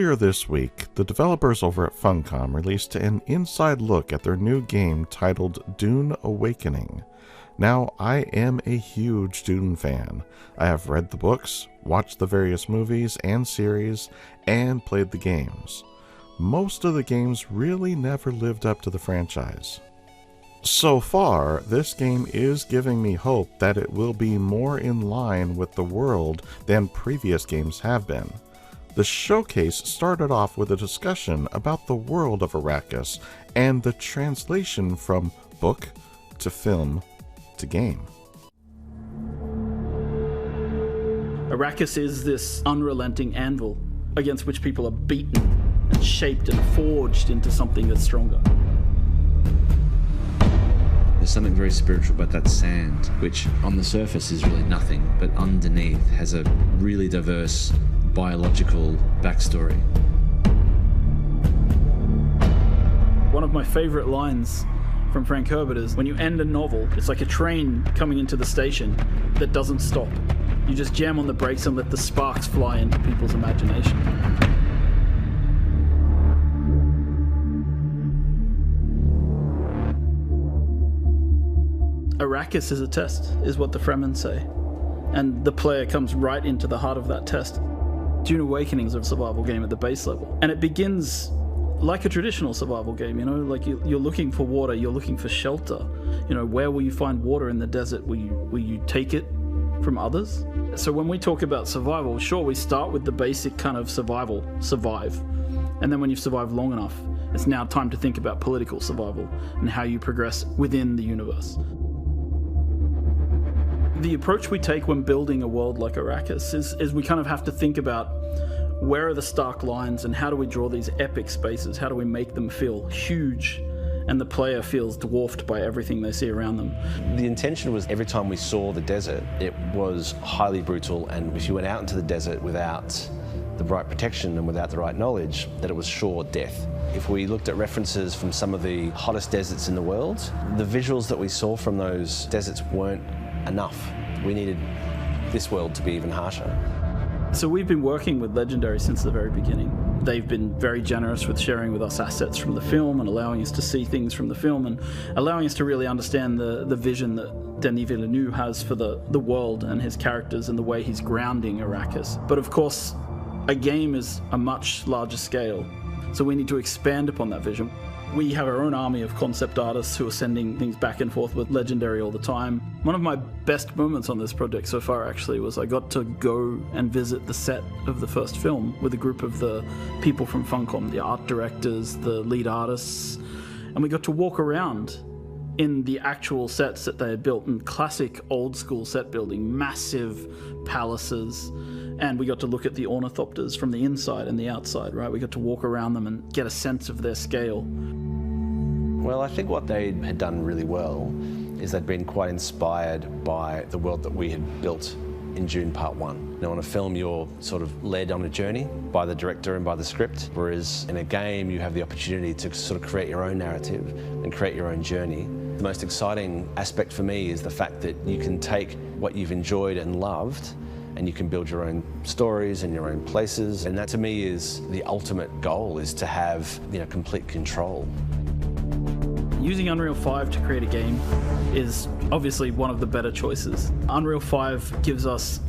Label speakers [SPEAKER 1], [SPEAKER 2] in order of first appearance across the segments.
[SPEAKER 1] Earlier this week, the developers over at Funcom released an inside look at their new game titled Dune Awakening. Now, I am a huge Dune fan. I have read the books, watched the various movies and series, and played the games. Most of the games really never lived up to the franchise. So far, this game is giving me hope that it will be more in line with the world than previous games have been. The showcase started off with a discussion about the world of Arrakis and the translation from book to film to game.
[SPEAKER 2] Arrakis is this unrelenting anvil against which people are beaten and shaped and forged into something that's stronger.
[SPEAKER 3] There's something very spiritual about that sand, which on the surface is really nothing, but underneath has a really diverse biological backstory.
[SPEAKER 2] One of my favorite lines from Frank Herbert is, when you end a novel, it's like a train coming into the station that doesn't stop. You just jam on the brakes and let the sparks fly into people's imagination. Arrakis is a test, is what the Fremen say. And the player comes right into the heart of that test. Dune Awakening is a survival game at the base level. And it begins like a traditional survival game, like you're looking for water, you're looking for shelter. Where will you find water in the desert? Will you take it from others? So when we talk about survival, sure, we start with the basic kind of survive. And then when you've survived long enough, it's now time to think about political survival and how you progress within the universe. The approach we take when building a world like Arrakis is we kind of have to think about where are the stark lines and how do we draw these epic spaces? How do we make them feel huge and the player feels dwarfed by everything they see around them?
[SPEAKER 4] The intention was every time we saw the desert, it was highly brutal, and if you went out into the desert without the right protection and without the right knowledge, that it was sure death. If we looked at references from some of the hottest deserts in the world, the visuals that we saw from those deserts weren't enough. We needed this world to be even harsher.
[SPEAKER 2] So we've been working with Legendary since the very beginning. They've been very generous with sharing with us assets from the film and allowing us to see things from the film and allowing us to really understand the vision that Denis Villeneuve has for the world and his characters and the way he's grounding Arrakis. But of course, a game is a much larger scale, so we need to expand upon that vision. We have our own army of concept artists who are sending things back and forth with Legendary all the time. One of my best moments on this project so far actually was I got to go and visit the set of the first film with a group of the people from Funcom, the art directors, the lead artists, and we got to walk around in the actual sets that they had built in classic old school set building, massive palaces. And we got to look at the ornithopters from the inside and the outside, right? We got to walk around them and get a sense of their scale.
[SPEAKER 4] Well, I think what they had done really well is they'd been quite inspired by the world that we had built in Dune Part 1. Now, in a film, you're sort of led on a journey by the director and by the script, whereas in a game, you have the opportunity to sort of create your own narrative and create your own journey. The most exciting aspect for me is the fact that you can take what you've enjoyed and loved and you can build your own stories and your own places. And that to me is the ultimate goal, is to have, complete control.
[SPEAKER 2] Using Unreal 5 to create a game is obviously one of the better choices. Unreal 5 gives us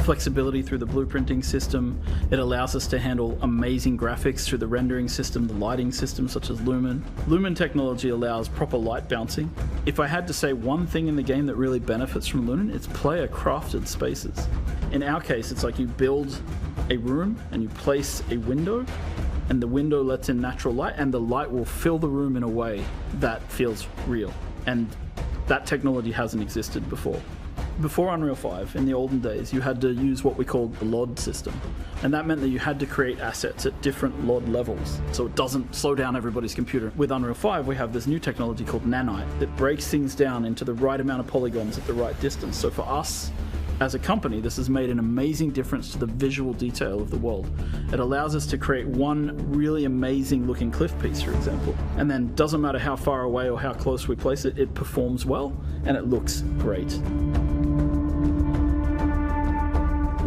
[SPEAKER 2] flexibility through the blueprinting system. It allows us to handle amazing graphics through the rendering system, the lighting system such as Lumen. Lumen technology allows proper light bouncing. If I had to say one thing in the game that really benefits from Lumen, it's player crafted spaces. In our case, it's like you build a room and you place a window, and the window lets in natural light, and the light will fill the room in a way that feels real. And that technology hasn't existed before. Before Unreal 5, in the olden days, you had to use what we called the LOD system. And that meant that you had to create assets at different LOD levels, so it doesn't slow down everybody's computer. With Unreal 5, we have this new technology called Nanite that breaks things down into the right amount of polygons at the right distance. So for us, as a company, this has made an amazing difference to the visual detail of the world. It allows us to create one really amazing looking cliff piece, for example, and then doesn't matter how far away or how close we place it, it performs well and it looks great.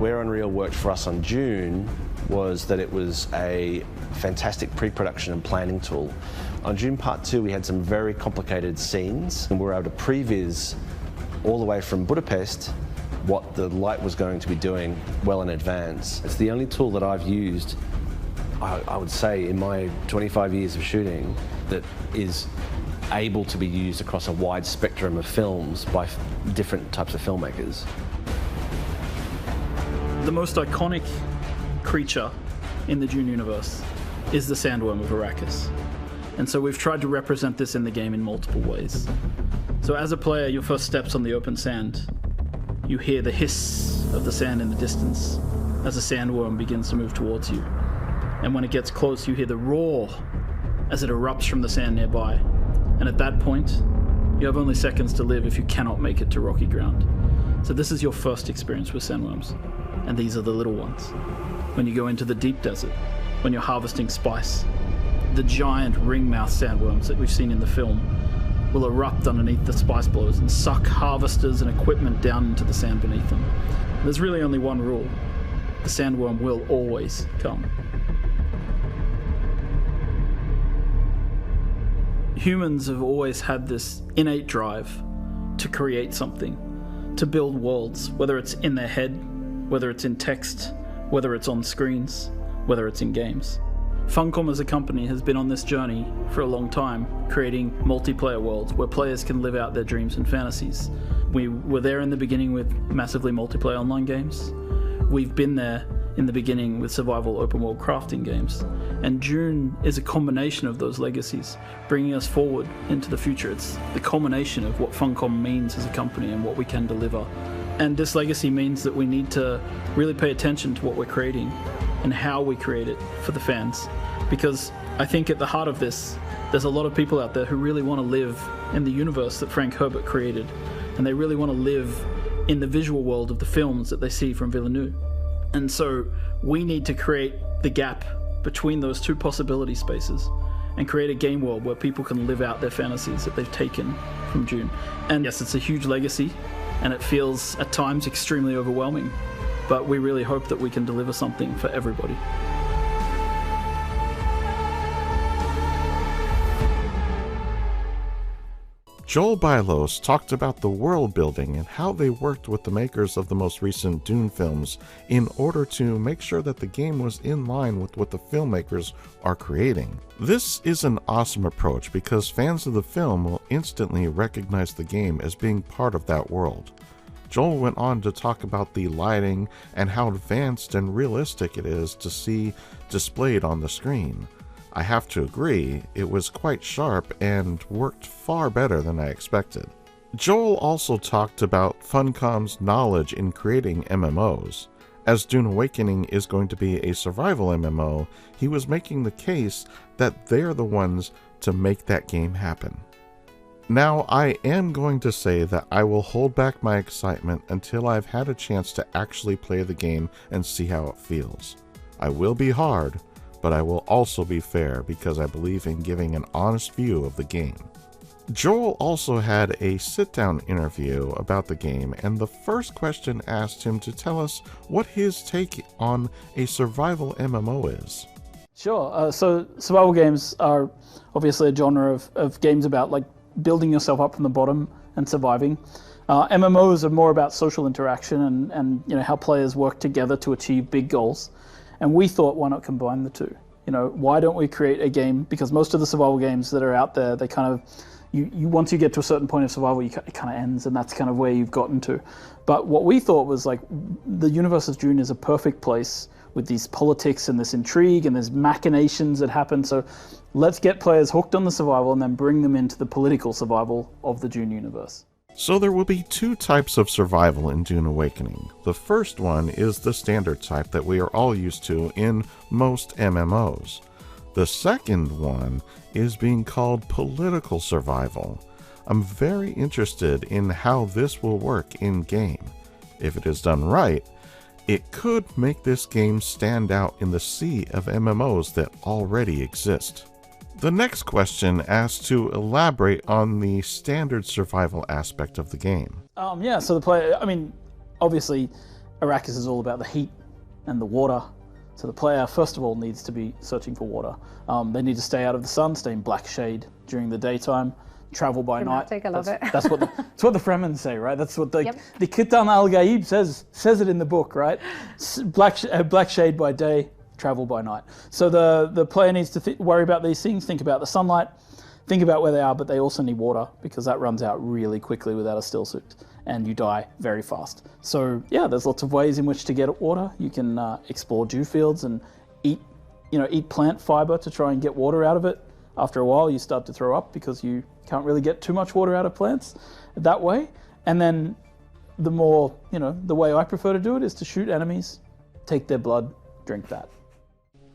[SPEAKER 4] Where Unreal worked for us on Dune was that it was a fantastic pre-production and planning tool. On Dune Part 2, we had some very complicated scenes, and we were able to previs all the way from Budapest what the light was going to be doing well in advance. It's the only tool that I've used, I would say, in my 25 years of shooting that is able to be used across a wide spectrum of films by different types of filmmakers.
[SPEAKER 2] The most iconic creature in the Dune universe is the sandworm of Arrakis. And so we've tried to represent this in the game in multiple ways. So as a player, your first steps on the open sand, you hear the hiss of the sand in the distance as the sandworm begins to move towards you. And when it gets close, you hear the roar as it erupts from the sand nearby. And at that point, you have only seconds to live if you cannot make it to rocky ground. So this is your first experience with sandworms. And these are the little ones. When you go into the deep desert, when you're harvesting spice, the giant ring-mouth sandworms that we've seen in the film will erupt underneath the spice blows and suck harvesters and equipment down into the sand beneath them. There's really only one rule. The sandworm will always come. Humans have always had this innate drive to create something, to build worlds, whether it's in their head, whether it's in text, whether it's on screens, whether it's in games. Funcom as a company has been on this journey for a long time, creating multiplayer worlds where players can live out their dreams and fantasies. We were there in the beginning with massively multiplayer online games. We've been there in the beginning with survival open world crafting games. And Dune is a combination of those legacies, bringing us forward into the future. It's the culmination of what Funcom means as a company and what we can deliver. And this legacy means that we need to really pay attention to what we're creating and how we create it for the fans. Because I think at the heart of this, there's a lot of people out there who really want to live in the universe that Frank Herbert created. And they really want to live in the visual world of the films that they see from Villeneuve. And so we need to create the gap between those two possibility spaces and create a game world where people can live out their fantasies that they've taken from Dune. And yes, it's a huge legacy, and it feels at times extremely overwhelming, but we really hope that we can deliver something for everybody.
[SPEAKER 1] Joel Bylos talked about the world building and how they worked with the makers of the most recent Dune films in order to make sure that the game was in line with what the filmmakers are creating. This is an awesome approach because fans of the film will instantly recognize the game as being part of that world. Joel went on to talk about the lighting and how advanced and realistic it is to see displayed on the screen. I have to agree, it was quite sharp and worked far better than I expected. Joel also talked about Funcom's knowledge in creating MMOs. As Dune Awakening is going to be a survival MMO, he was making the case that they're the ones to make that game happen. Now, I am going to say that I will hold back my excitement until I've had a chance to actually play the game and see how it feels. I will be hard, but I will also be fair because I believe in giving an honest view of the game. Joel also had a sit-down interview about the game, and the first question asked him to tell us what his take on a survival MMO is.
[SPEAKER 2] Sure. So survival games are obviously a genre of games about like building yourself up from the bottom and surviving. MMOs are more about social interaction and you know how players work together to achieve big goals. And we thought, why not combine the two? You know, why don't we create a game? Because most of the survival games that are out there, they kind of, you once you get to a certain point of survival, it kind of ends, and that's kind of where you've gotten to. But what we thought was like, the universe of Dune is a perfect place with these politics and this intrigue and there's machinations that happen. So let's get players hooked on the survival and then bring them into the political survival of the Dune universe.
[SPEAKER 1] So there will be two types of survival in Dune Awakening. The first one is the standard type that we are all used to in most MMOs. The second one is being called political survival. I'm very interested in how this will work in-game. If it is done right, it could make this game stand out in the sea of MMOs that already exist. The next question asks to elaborate on the standard survival aspect of the game.
[SPEAKER 2] Yeah, so the player, I mean, obviously, Arrakis is all about the heat and the water, So the player, first of all, needs to be searching for water. They need to stay out of the sun, stay in black shade during the daytime, travel by night.
[SPEAKER 5] I love it.
[SPEAKER 2] That's what the Fremen say, right? That's what the Kitan al-Gaib says it in the book, right? Black shade by day, travel by night. So the player needs to worry about these things, think about the sunlight, think about where they are, but they also need water because that runs out really quickly without a still suit, and you die very fast. So yeah, there's lots of ways in which to get water. You can explore dew fields and eat plant fiber to try and get water out of it. After a while, you start to throw up because you can't really get too much water out of plants that way. And then the way I prefer to do it is to shoot enemies, take their blood, drink that.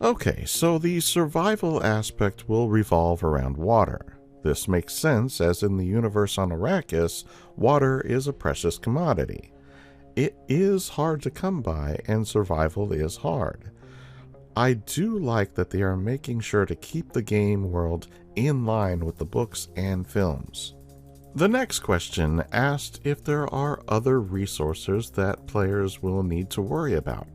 [SPEAKER 1] Okay, so the survival aspect will revolve around water. This makes sense, as in the universe on Arrakis, water is a precious commodity. It is hard to come by, and survival is hard. I do like that they are making sure to keep the game world in line with the books and films. The next question asked if there are other resources that players will need to worry about.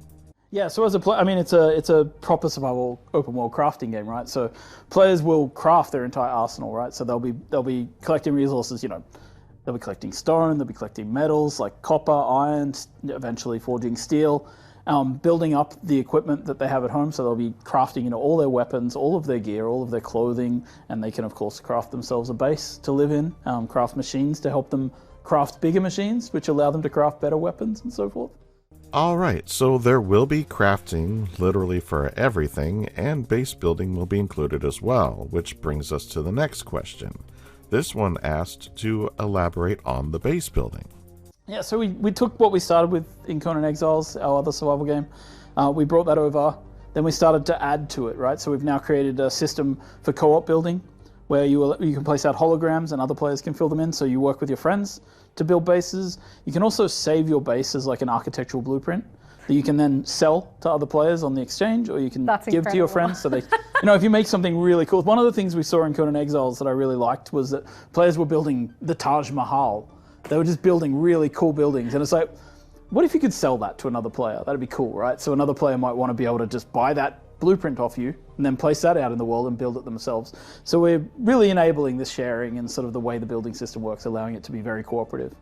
[SPEAKER 2] Yeah, so as a player, I mean, it's a proper survival open world crafting game, right? So players will craft their entire arsenal, right? So they'll be collecting resources, they'll be collecting stone, they'll be collecting metals like copper, iron, eventually forging steel, building up the equipment that they have at home. So they'll be crafting, all their weapons, all of their gear, all of their clothing, and they can of course craft themselves a base to live in, craft machines to help them craft bigger machines, which allow them to craft better weapons and so forth.
[SPEAKER 1] Alright, so there will be crafting literally for everything, and base building will be included as well, which brings us to the next question. This one asked to elaborate on the base building.
[SPEAKER 2] Yeah, so we took what we started with in Conan Exiles, our other survival game. We brought that over, then we started to add to it, right? So we've now created a system for co-op building, where you can place out holograms and other players can fill them in, so you work with your friends to build bases. You can also save your base as like an architectural blueprint that you can then sell to other players on the exchange, or you can give to your friends. So they, if you make something really cool. One of the things we saw in Conan Exiles that I really liked was that players were building the Taj Mahal. They were just building really cool buildings, and it's like, what if you could sell that to another player? That'd be cool, right? So another player might want to be able to just buy that blueprint off you and then place that out in the world and build it themselves. So we're really enabling this sharing and sort of the way the building system works, allowing it to be very cooperative.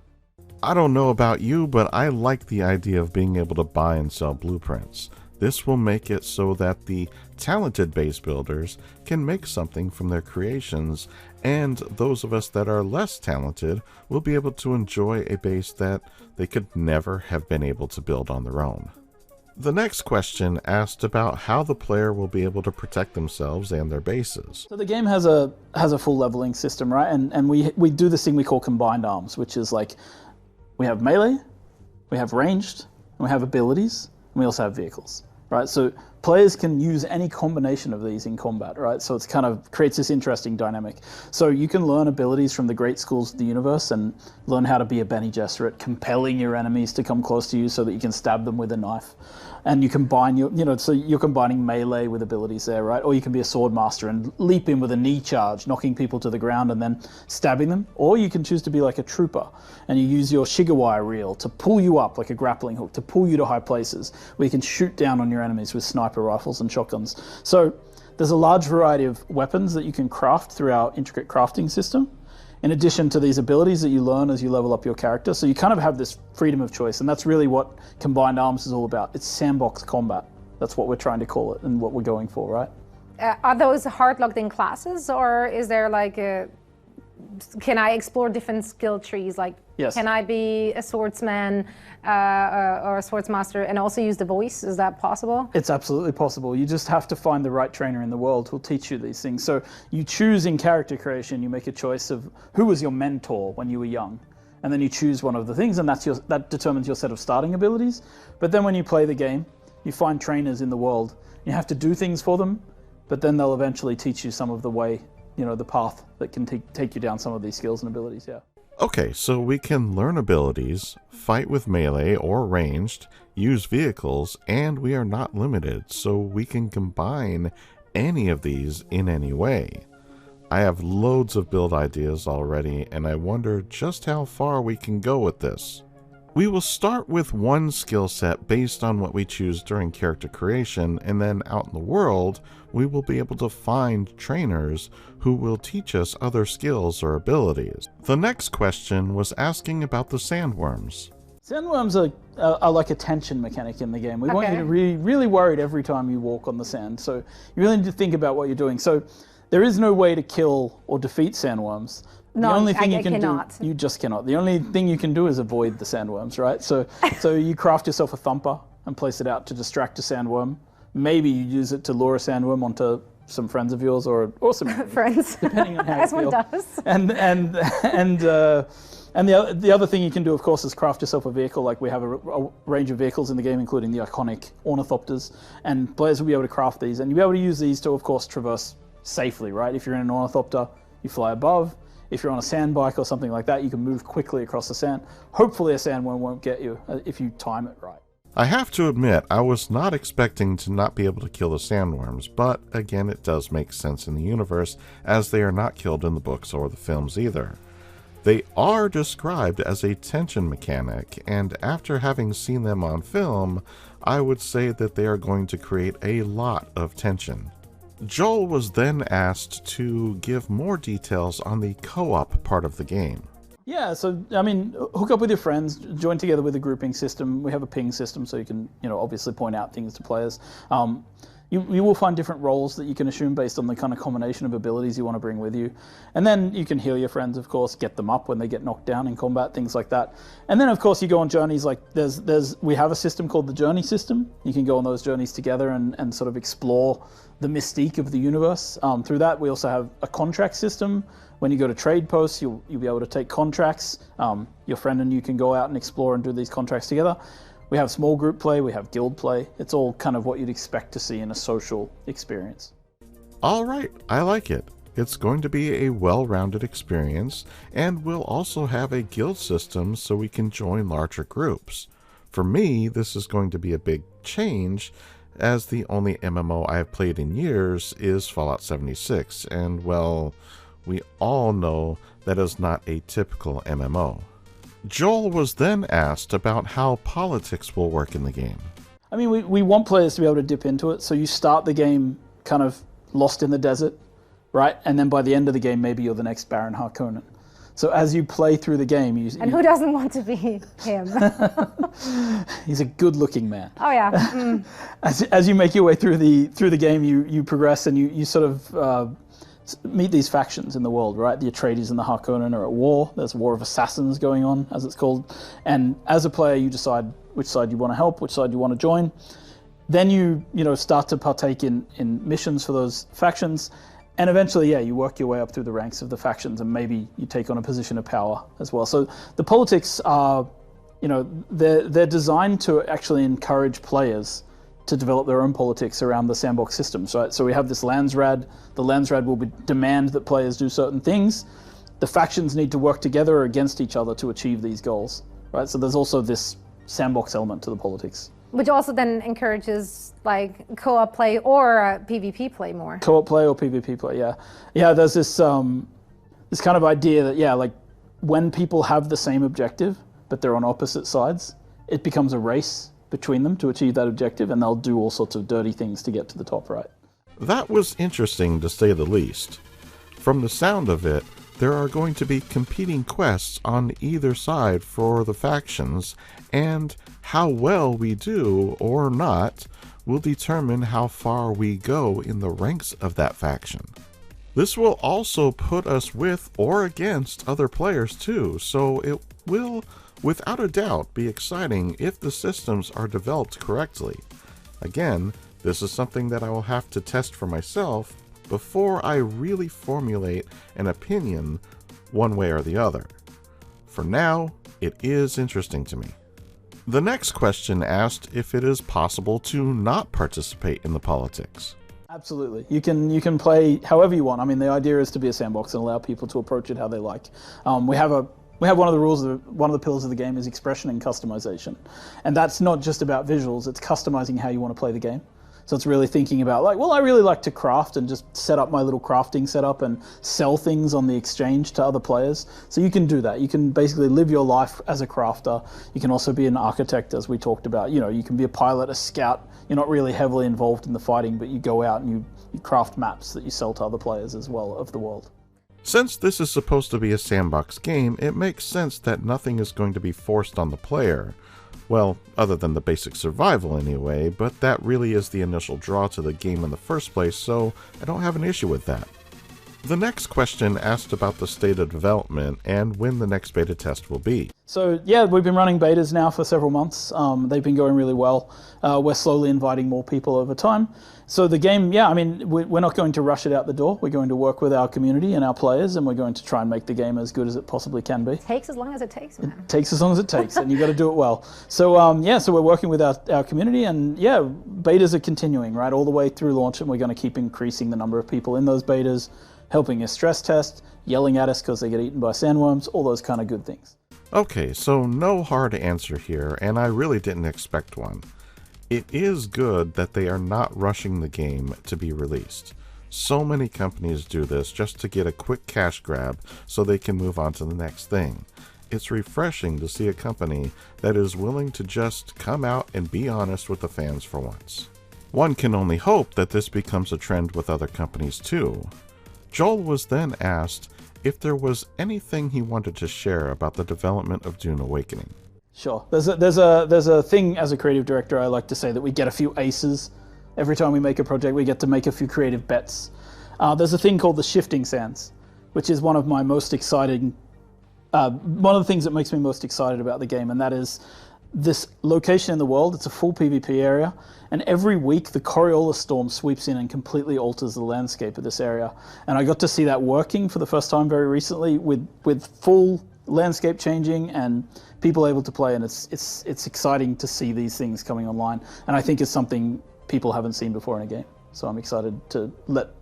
[SPEAKER 1] I don't know about you, but I like the idea of being able to buy and sell blueprints. This will make it so that the talented base builders can make something from their creations, and those of us that are less talented will be able to enjoy a base that they could never have been able to build on their own. The next question asked about how the player will be able to protect themselves and their bases.
[SPEAKER 2] So the game has a full leveling system, right? And we do this thing we call combined arms, which is like, we have melee, we have ranged, and we have abilities, and we also have vehicles, right? So players can use any combination of these in combat, right? So it's kind of creates this interesting dynamic. So you can learn abilities from the great schools of the universe and learn how to be a Bene Gesserit, compelling your enemies to come close to you so that you can stab them with a knife. And you combine so you're combining melee with abilities there, right? Or you can be a sword master and leap in with a knee charge, knocking people to the ground and then stabbing them. Or you can choose to be like a trooper and you use your Shigawai reel to pull you up like a grappling hook, to pull you to high places where you can shoot down on your enemies with sniper rifles and shotguns. So there's a large variety of weapons that you can craft through our intricate crafting system, in addition to these abilities that you learn as you level up your character. So you kind of have this freedom of choice, and that's really what Combined Arms is all about. It's sandbox combat. That's what we're trying to call it and what we're going for, right?
[SPEAKER 5] Are those hard locked in classes, or is there like can I explore different skill trees? Like,
[SPEAKER 2] yes.
[SPEAKER 5] Can I be a swordsman or a swordsmaster and also use the voice? Is that possible?
[SPEAKER 2] It's absolutely possible. You just have to find the right trainer in the world who'll teach you these things. So you choose in character creation, you make a choice of who was your mentor when you were young. And then you choose one of the things, and that determines your set of starting abilities. But then when you play the game, you find trainers in the world. You have to do things for them, but then they'll eventually teach you some of the way, the path that can take you down some of these skills and abilities, yeah.
[SPEAKER 1] Okay, so we can learn abilities, fight with melee or ranged, use vehicles, and we are not limited, so we can combine any of these in any way. I have loads of build ideas already, and I wonder just how far we can go with this. We will start with one skill set based on what we choose during character creation, and then out in the world, we will be able to find trainers who will teach us other skills or abilities. The next question was asking about the sandworms.
[SPEAKER 6] Sandworms are like a tension mechanic in the game. We want you to be really worried every time you walk on the sand, so you really need to think about what you're doing. So there is no way to kill or defeat sandworms.
[SPEAKER 5] No,
[SPEAKER 6] the only thing you can
[SPEAKER 5] cannot.
[SPEAKER 6] do, you just cannot. The only thing you can do is avoid the sandworms, right? So you craft yourself a thumper and place it out to distract a sandworm. Maybe you use it to lure a sandworm onto some friends of yours or some
[SPEAKER 5] Friends,
[SPEAKER 6] depending on how
[SPEAKER 5] as
[SPEAKER 6] you feel.
[SPEAKER 5] one does.
[SPEAKER 6] And the other thing you can do, of course, is craft yourself a vehicle. Like we have a range of vehicles in the game, including the iconic ornithopters, and players will be able to craft these, and you'll be able to use these to, of course, traverse safely, right? If you're in an ornithopter, you fly above. If you're on a sand bike or something like that, you can move quickly across the sand. Hopefully a sandworm won't get you if you time it right.
[SPEAKER 1] I have to admit, I was not expecting to not be able to kill the sandworms, but again, it does make sense in the universe, as they are not killed in the books or the films either. They are described as a tension mechanic, and after having seen them on film, I would say that they are going to create a lot of tension. Joel was then asked to give more details on the co-op part of the game.
[SPEAKER 6] Yeah, so, I mean, hook up with your friends, join together with a grouping system. We have a ping system, so you can, obviously point out things to players. You will find different roles that you can assume based on the kind of combination of abilities you want to bring with you. And then you can heal your friends, of course, get them up when they get knocked down in combat, things like that. And then, of course, you go on journeys like we have a system called the journey system. You can go on those journeys together and sort of explore the mystique of the universe. Through that, we also have a contract system. When you go to trade posts, you'll be able to take contracts. Your friend and you can go out and explore and do these contracts together. We have small group play, we have guild play. It's all kind of what you'd expect to see in a social experience.
[SPEAKER 1] All right, I like it. It's going to be a well-rounded experience, and we'll also have a guild system so we can join larger groups. For me, this is going to be a big change, as the only MMO I have played in years is Fallout 76, and well, we all know that is not a typical MMO. Joel was then asked about how politics will work in the game.
[SPEAKER 6] I mean, we want players to be able to dip into it, so you start the game kind of lost in the desert, right? And then by the end of the game, maybe you're the next Baron Harkonnen. So as you play through the game...
[SPEAKER 5] who doesn't want to be him?
[SPEAKER 6] He's a good-looking man.
[SPEAKER 5] Oh, yeah. Mm.
[SPEAKER 6] As you make your way through the game, you progress and you sort of... meet these factions in the world, right? The Atreides and the Harkonnen are at war. There's a war of assassins going on, as it's called. And as a player, you decide which side you want to help, which side you want to join. Then you start to partake in missions for those factions. And eventually, you work your way up through the ranks of the factions, and maybe you take on a position of power as well. So the politics are, they're designed to actually encourage players to develop their own politics around the sandbox systems, right? So we have this Landsrad. The Landsrad will demand that players do certain things. The factions need to work together against each other to achieve these goals, right? So there's also this sandbox element to the politics.
[SPEAKER 5] Which also then encourages like co-op play or PvP play more.
[SPEAKER 6] Co-op play or PvP play, yeah. Yeah, there's this this kind of idea that, like when people have the same objective, but they're on opposite sides, it becomes a race between them to achieve that objective, and they'll do all sorts of dirty things to get to the top right.
[SPEAKER 1] That was interesting, to say the least. From the sound of it, there are going to be competing quests on either side for the factions, and how well we do or not will determine how far we go in the ranks of that faction. This will also put us with or against other players too, so it will without a doubt be exciting if the systems are developed correctly. Again, this is something that I will have to test for myself before I really formulate an opinion one way or the other. For now, it is interesting to me. The next question asked if it is possible to not participate in the politics.
[SPEAKER 6] Absolutely. You can play however you want. I mean, the idea is to be a sandbox and allow people to approach it how they like. We have one of the rules, one of the pillars of the game is expression and customization. And that's not just about visuals, it's customizing how you want to play the game. So it's really thinking about like, well, I really like to craft and just set up my little crafting setup and sell things on the exchange to other players. So you can do that. You can basically live your life as a crafter. You can also be an architect, as we talked about. You know, you can be a pilot, a scout. You're not really heavily involved in the fighting, but you go out and you craft maps that you sell to other players as well of the world.
[SPEAKER 1] Since this is supposed to be a sandbox game, it makes sense that nothing is going to be forced on the player. Well, other than the basic survival anyway, but that really is the initial draw to the game in the first place, so I don't have an issue with that. The next question asked about the state of development and when the next beta test will be.
[SPEAKER 6] So yeah, we've been running betas now for several months. They've been going really well. We're slowly inviting more people over time. So the game, yeah, I mean, we're not going to rush it out the door. We're going to work with our community and our players, and we're going to try and make the game as good as it possibly can be.
[SPEAKER 5] Takes as long as it takes, man.
[SPEAKER 6] It takes as long as it takes, and you got to do it well. So yeah, so we're working with our community, and yeah, betas are continuing, right, all the way through launch, and we're going to keep increasing the number of people in those betas, helping us stress test, yelling at us because they get eaten by sandworms, all those kind of good things.
[SPEAKER 1] Okay, so no hard answer here, and I really didn't expect one. It is good that they are not rushing the game to be released. So many companies do this just to get a quick cash grab so they can move on to the next thing. It's refreshing to see a company that is willing to just come out and be honest with the fans for once. One can only hope that this becomes a trend with other companies too. Joel was then asked if there was anything he wanted to share about the development of Dune Awakening.
[SPEAKER 6] Sure. There's a thing as a creative director I like to say that we get a few aces. Every time we make a project, we get to make a few creative bets. There's a thing called the shifting sands, which is one of my most exciting, one of the things that makes me most excited about the game, and that is this location in the world. It's a full PvP area, and every week the Coriolis storm sweeps in and completely alters the landscape of this area. And I got to see that working for the first time very recently with full landscape changing and people able to play, and it's exciting to see these things coming online, and I think it's something people haven't seen before in a game. So I'm excited to let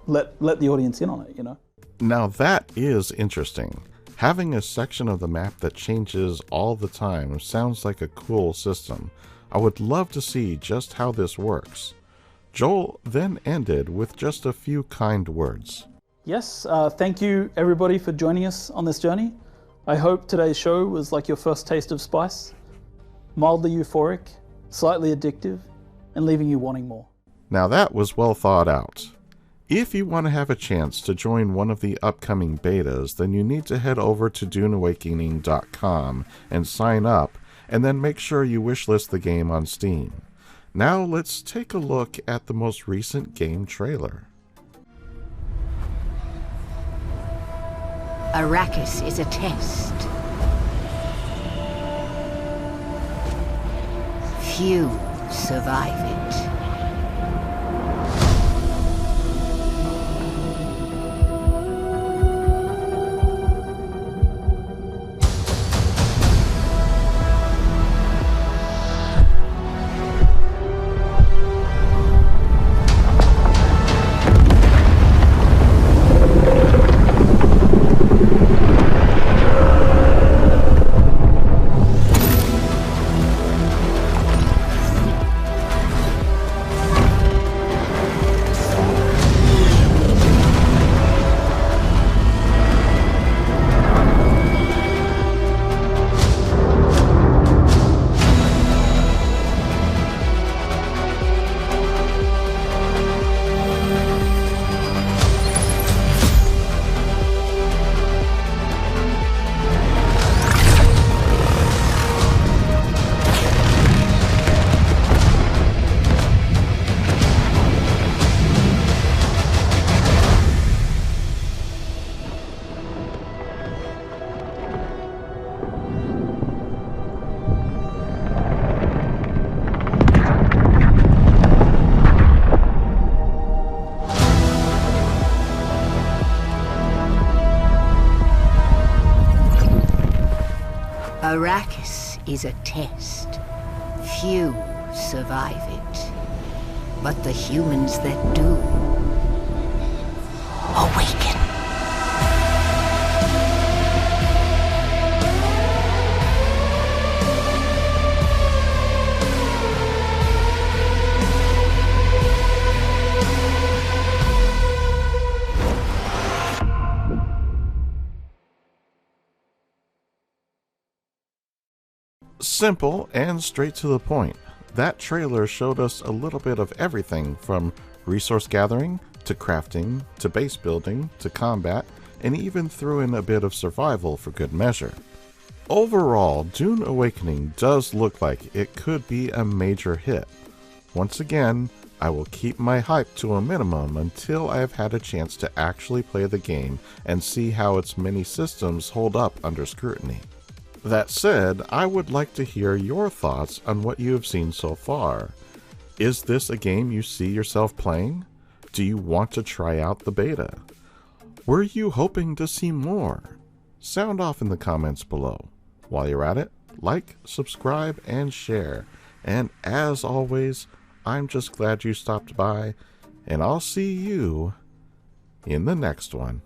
[SPEAKER 6] the audience in on it, you know.
[SPEAKER 1] Now that is interesting. Having a section of the map that changes all the time sounds like a cool system. I would love to see just how this works. Joel then ended with just a few kind words.
[SPEAKER 6] Yes, thank you everybody for joining us on this journey. I hope today's show was like your first taste of spice, mildly euphoric, slightly addictive, and leaving you wanting more.
[SPEAKER 1] Now that was well thought out. If you want to have a chance to join one of the upcoming betas, then you need to head over to duneawakening.com and sign up, and then make sure you wishlist the game on Steam. Now let's take a look at the most recent game trailer.
[SPEAKER 7] Arrakis is a test. Few survive it. Arrakis is a test. Few survive it. But the humans that do awaken.
[SPEAKER 1] Simple and straight to the point. That trailer showed us a little bit of everything from resource gathering, to crafting, to base building, to combat, and even threw in a bit of survival for good measure. Overall, Dune Awakening does look like it could be a major hit. Once again, I will keep my hype to a minimum until I have had a chance to actually play the game and see how its many systems hold up under scrutiny. That said, I would like to hear your thoughts on what you have seen so far. Is this a game you see yourself playing? Do you want to try out the beta? Were you hoping to see more? Sound off in the comments below. While you're at it, like, subscribe, and share. And as always, I'm just glad you stopped by, and I'll see you in the next one.